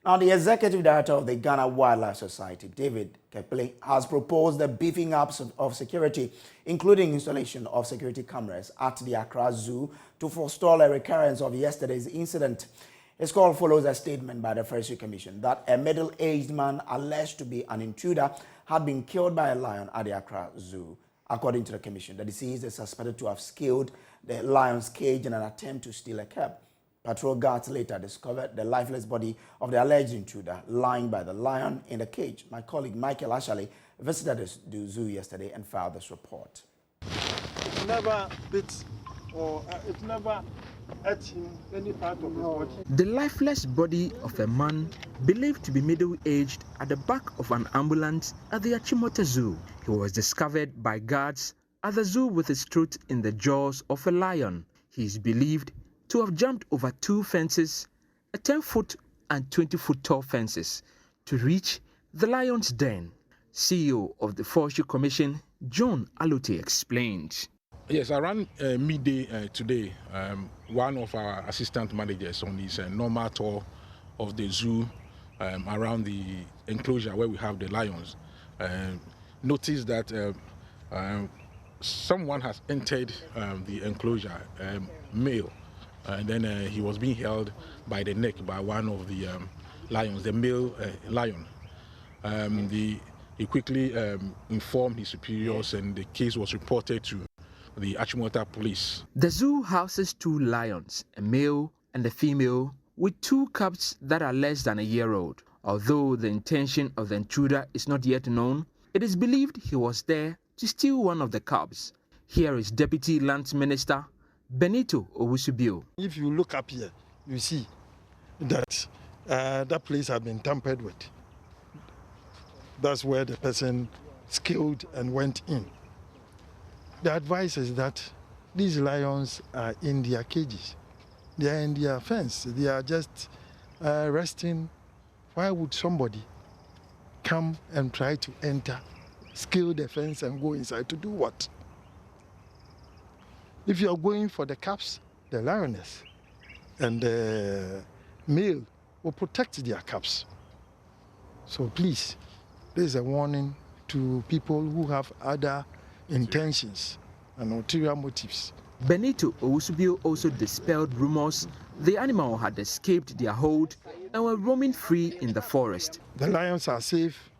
Now, the executive director of the Ghana Wildlife Society, David Kepley, has proposed the beefing up of security, including installation of security cameras at the Accra Zoo to forestall a recurrence of yesterday's incident. His call follows a statement by the Forestry Commission that a middle-aged man alleged to be an intruder had been killed by a lion at the Accra Zoo. According to the commission, the deceased is suspected to have scaled the lion's cage in an attempt to steal a cub. Patrol guards later discovered the lifeless body of the alleged intruder lying by the lion in the cage. My colleague Michael Ashley visited the zoo yesterday and filed this report. It never bit or it never hurt him any part of his body. The lifeless body of a man believed to be middle-aged at the back of an ambulance at the Achimota Zoo. He was discovered by guards at the zoo with his throat in the jaws of a lion. He is believed to have jumped over two fences, a 10-foot and 20-foot tall fences, to reach the lion's den. CEO of the Forestry Commission, John Alote, explained. Yes, around midday today, one of our assistant managers on his normal tour of the zoo around the enclosure where we have the lions noticed that someone has entered the enclosure, male, and then he was being held by the neck by one of the lions, the male lion. He quickly informed his superiors, and the case was reported to the Achimota police. The zoo houses two lions, a male and a female, with two cubs that are less than a year old. Although the intention of the intruder is not yet known, it is believed he was there to steal one of the cubs. Here is Deputy Lands Minister Benito Owusubio. If you look up here, you see that that place had been tampered with. That's where the person scaled and went in. The advice is that these lions are in their cages. They are in their fence. They are just resting. Why would somebody come and try to enter, scale the fence and go inside to do what? If you are going for the cubs, the lioness and the male will protect their cubs. So please, this is a warning to people who have other intentions and ulterior motives. Benito Owusubio also dispelled rumors the animal had escaped their hold and were roaming free in the forest. The lions are safe.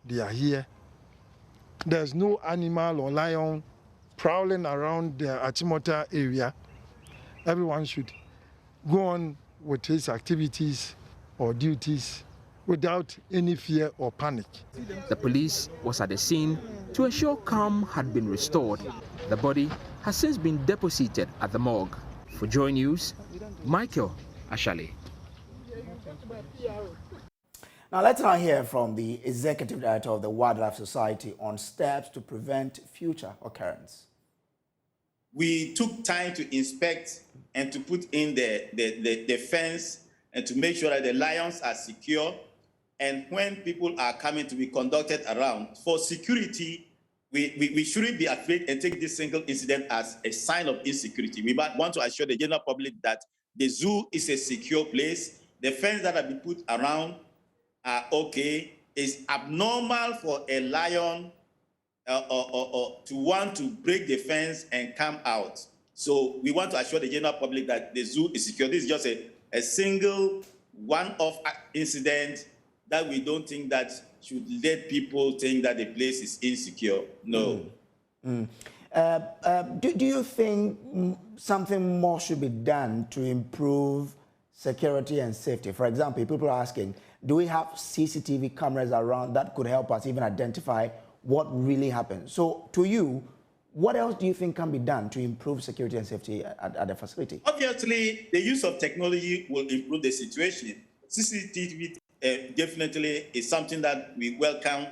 They are here. There's no animal or lion prowling around the Achimota area. Everyone should go on with his activities or duties without any fear or panic. The police was at the scene to ensure calm had been restored. The body has since been deposited at the morgue. For Joy News, Michael Ashley. Now let's now hear from the Executive Director of the Wildlife Society on steps to prevent future occurrence. We took time to inspect and to put in the fence and to make sure that the lions are secure. And when people are coming to be conducted around, for security, we shouldn't be afraid and take this single incident as a sign of insecurity. We want to assure the general public that the zoo is a secure place. The fence that have been put around are okay. It's abnormal for a lion or to want to break the fence and come out. So we want to assure the general public that the zoo is secure. This is just a single one-off incident that we don't think that should let people think that the place is insecure. No. Do you think something more should be done to improve security and safety? For example, people are asking, do we have CCTV cameras around that could help us even identify what really happened? So to you, what else do you think can be done to improve security and safety at the facility? Obviously, the use of technology will improve the situation. CCTV definitely is something that we welcome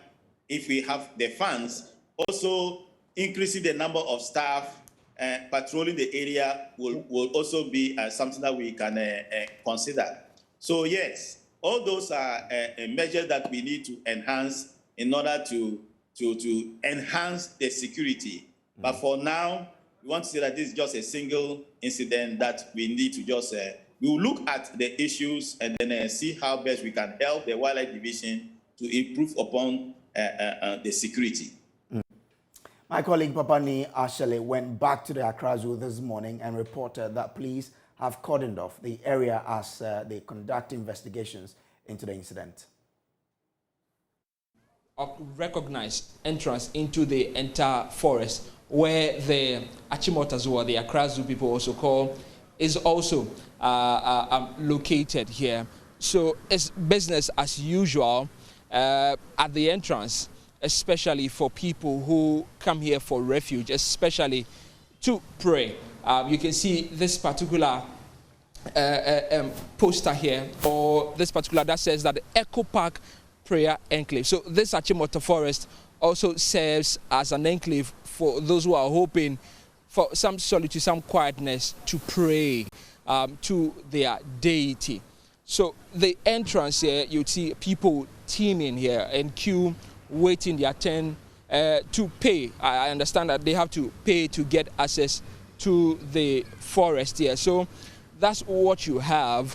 if we have the funds. Also, increasing the number of staff patrolling the area will also be something that we can consider. So yes, all those are measures that we need to enhance in order to enhance the security. But for now, we want to say that this is just a single incident that we need to just we will look at the issues and then see how best we can help the Wildlife Division to improve upon the security. My colleague Papani Ashele went back to the Accra Zoo this morning and reported that police have cordoned off the area as they conduct investigations into the incident. Recognized entrance into the entire forest, where the Achimota Zoo, or the Accra Zoo people also call, is also located here. So it's business as usual at the entrance, especially for people who come here for refuge, especially to pray. You can see this particular poster here, or this particular that says that the Echo Park Prayer Enclave. So this Achimota Forest also serves as an enclave for those who are hoping for some solitude, some quietness to pray to their deity. So the entrance here, you see people teeming here and queue, waiting their turn to pay. I understand that they have to pay to get access to the forest here. So that's what you have,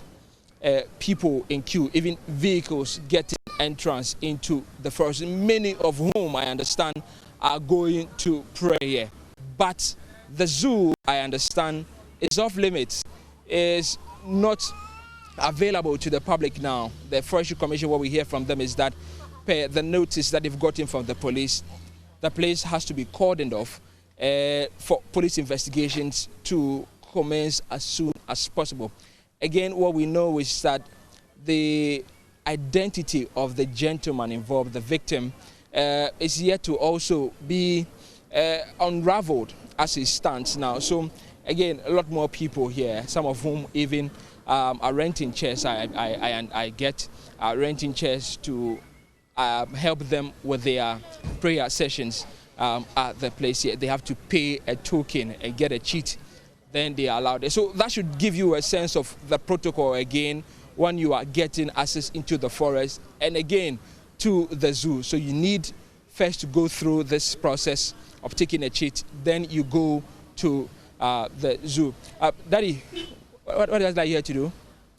people in queue, even vehicles getting entrance into the forest, many of whom I understand are going to pray here. But the zoo, I understand, is off limits, is not available to the public now. The Forestry Commission, what we hear from them is that per the notice that they've gotten from the police, the place has to be cordoned off for police investigations to commence as soon as possible. Again, what we know is that the identity of the gentleman involved, the victim, is yet to also be unraveled as it stands now. So again, a lot more people here, some of whom even are renting chairs. I get renting chairs to help them with their prayer sessions at the place here. They have to pay a token and get a cheat, then they are allowed. So that should give you a sense of the protocol again when you are getting access into the forest and again to the zoo. So you need first to go through this process of taking a cheat, then you go to the zoo. Daddy, what is that here to do?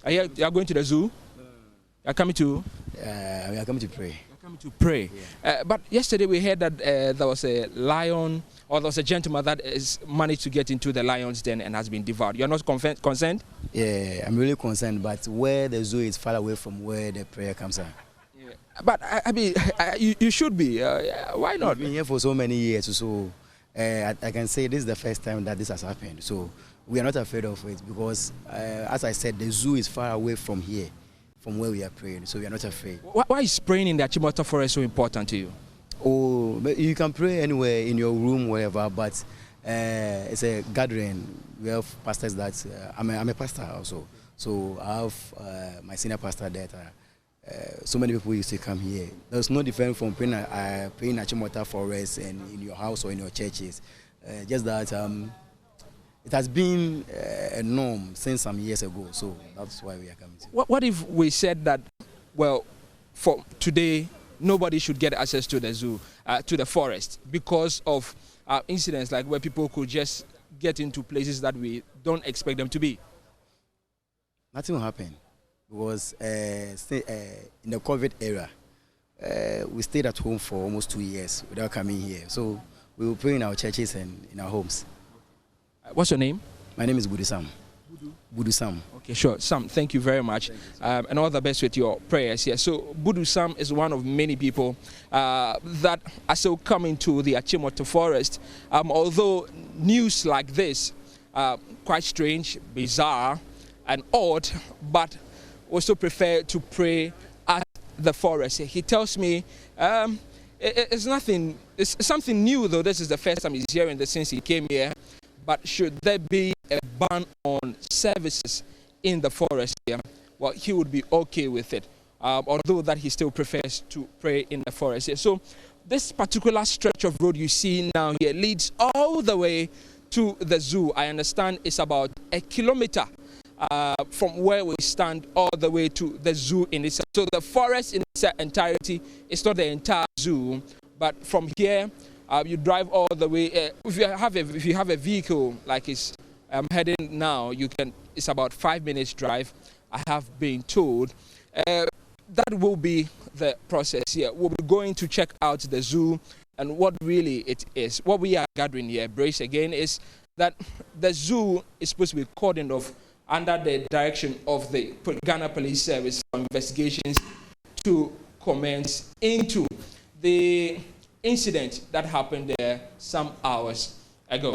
You are going to the zoo? You are coming to? We are coming to pray. You are coming to pray. Yeah. But yesterday we heard that there was a lion, or there was a gentleman that has managed to get into the lion's den and has been devoured. You are not concerned? Yeah, I'm really concerned, but where the zoo is far away from where the prayer comes from. Yeah. But I mean, you should be. Why not? I've been here for so many years, so I can say this is the first time that this has happened. So we are not afraid of it because, as I said, the zoo is far away from here, from where we are praying, so we are not afraid. Why is praying in the Achimota Forest so important to you? Oh, but you can pray anywhere, in your room, whatever, but it's a gathering. We have pastors that, I'm a pastor also, so I have my senior pastor that so many people used to come here. There's no difference from praying Achimota Forest and in your house or in your churches. Just that it has been a norm since some years ago, so that's why we are coming. What if we said that, well, for today, nobody should get access to the zoo, to the forest, because of incidents like where people could just get into places that we don't expect them to be? Nothing will happen because in the COVID era, we stayed at home for almost 2 years without coming here. So we will pray in our churches and in our homes. What's your name? My name is Budu Sam. Budu Sam. Okay, sure. Sam, thank you very much. And all the best with your prayers here. So Budu Sam is one of many people that are still coming to the Achimota Forest. Although news like this, quite strange, bizarre, and odd, but also prefer to pray at the forest. He tells me it's nothing, it's something new though. This is the first time he's hearing this since he came here. But should there be a ban on services in the forest here, well, he would be okay with it, although that he still prefers to pray in the forest here. So this particular stretch of road you see now here leads all the way to the zoo. I understand it's about 1 kilometer from where we stand all the way to the zoo in itself. So the forest in its entirety is not the entire zoo, but from here, you drive all the way. If you have a vehicle like it's I'm heading now. It's about 5 minutes drive, I have been told. That will be the process here. We'll be going to check out the zoo and what really it is. What we are gathering here, Brace, again, is that the zoo is supposed to be cordoned off under the direction of the Ghana Police Service for investigations to commence into the incident that happened there some hours ago.